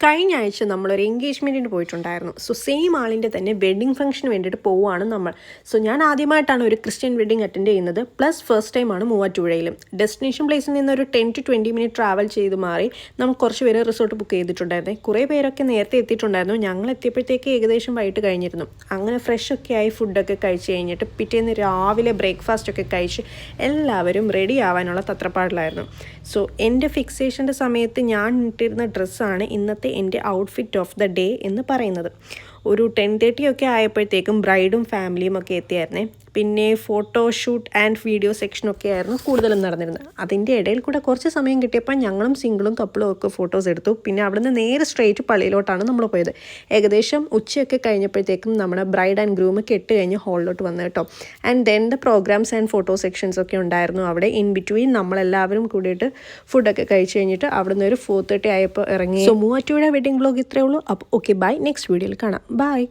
കഴിഞ്ഞ ആഴ്ച നമ്മളൊരു എൻഗേജ്മെൻറ്റിന് പോയിട്ടുണ്ടായിരുന്നു. സോ സെയിം ആളിൻ്റെ തന്നെ വെഡ്ഡിങ് ഫംഗ്ഷന് വേണ്ടിയിട്ട് പോവുകയാണ് നമ്മൾ. സോ ഞാൻ ആദ്യമായിട്ടാണ് ഒരു ക്രിസ്ത്യൻ വെഡ്ഡിങ് അറ്റൻഡ് ചെയ്യുന്നത്. പ്ലസ് ഫസ്റ്റ് ടൈമാണ് മൂവാറ്റുപുഴയിലും. ഡെസ്റ്റിനേഷൻ പ്ലേസിൽ നിന്ന് ഒരു 10 to 20 മിനിറ്റ് ട്രാവൽ ചെയ്ത് മാറി നമ്മൾ കുറച്ച് പേര് റിസോർട്ട് ബുക്ക് ചെയ്തിട്ടുണ്ടായിരുന്നു. കുറേ പേരൊക്കെ നേരത്തെ എത്തിയിട്ടുണ്ടായിരുന്നു. ഞങ്ങൾ എത്തിയപ്പോഴത്തേക്ക് ഏകദേശം വൈകിട്ട് കഴിഞ്ഞിരുന്നു. അങ്ങനെ ഫ്രഷൊക്കെ ആയി ഫുഡൊക്കെ കഴിച്ച് കഴിഞ്ഞിട്ട് പിറ്റേന്ന് രാവിലെ ബ്രേക്ക്ഫാസ്റ്റൊക്കെ കഴിച്ച് എല്ലാവരും റെഡി ആവാനുള്ള തത്രപ്പാടിലായിരുന്നു. സോ എൻ്റെ ഫിക്സേഷൻ്റെ സമയത്ത് ഞാൻ ഇട്ടിരുന്ന ഡ്രസ്സാണ് ഇന്നത്തെ എൻ്റെ ഔട്ട്ഫിറ്റ് ഓഫ് ദ ഡേ എന്ന് പറയുന്നത്. ഒരു 10:30 ഒക്കെ ആയപ്പോഴത്തേക്കും ബ്രൈഡും ഫാമിലിയും ഒക്കെ എത്തിയായിരുന്നേ. പിന്നെ ഫോട്ടോഷൂട്ട് ആൻഡ് വീഡിയോ സെക്ഷനൊക്കെ ആയിരുന്നു കൂടുതലും നടന്നിരുന്നത്. അതിൻ്റെ ഇടയിൽ കൂടെ കുറച്ച് സമയം കിട്ടിയപ്പോൾ ഞങ്ങളും സിംഗിളും കപ്പിളും ഒക്കെ ഫോട്ടോസ് എടുത്തു. പിന്നെ അവിടുന്ന് നേരെ സ്ട്രെയിറ്റ് പള്ളിയിലോട്ടാണ് നമ്മൾ പോയത്. ഏകദേശം ഉച്ചയൊക്കെ കഴിഞ്ഞപ്പോഴത്തേക്കും നമ്മുടെ ബ്രൈഡ് ആൻഡ് ഗ്രൂം കെട്ട് കഴിഞ്ഞ് ഹോളിലോട്ട് വന്നു കേട്ടോ. And then the programs and photo sections ഒക്കെ ഉണ്ടായിരുന്നു അവിടെ. ഇൻ ബിറ്റ്വീൻ നമ്മളെല്ലാവരും കൂടിയിട്ട് ഫുഡൊക്കെ കഴിച്ച് കഴിഞ്ഞിട്ട് അവിടുന്ന് ഒരു 4:30 ആയപ്പോൾ ഇറങ്ങി. സോ മൂവാറ്റുപുഴ വെഡിങ് വ്ലോഗ് ഇത്രയേ ഉള്ളൂ. അപ്പോൾ ഓക്കെ, ബൈ. നെക്സ്റ്റ് വീഡിയോയിൽ കാണാം. ബൈ.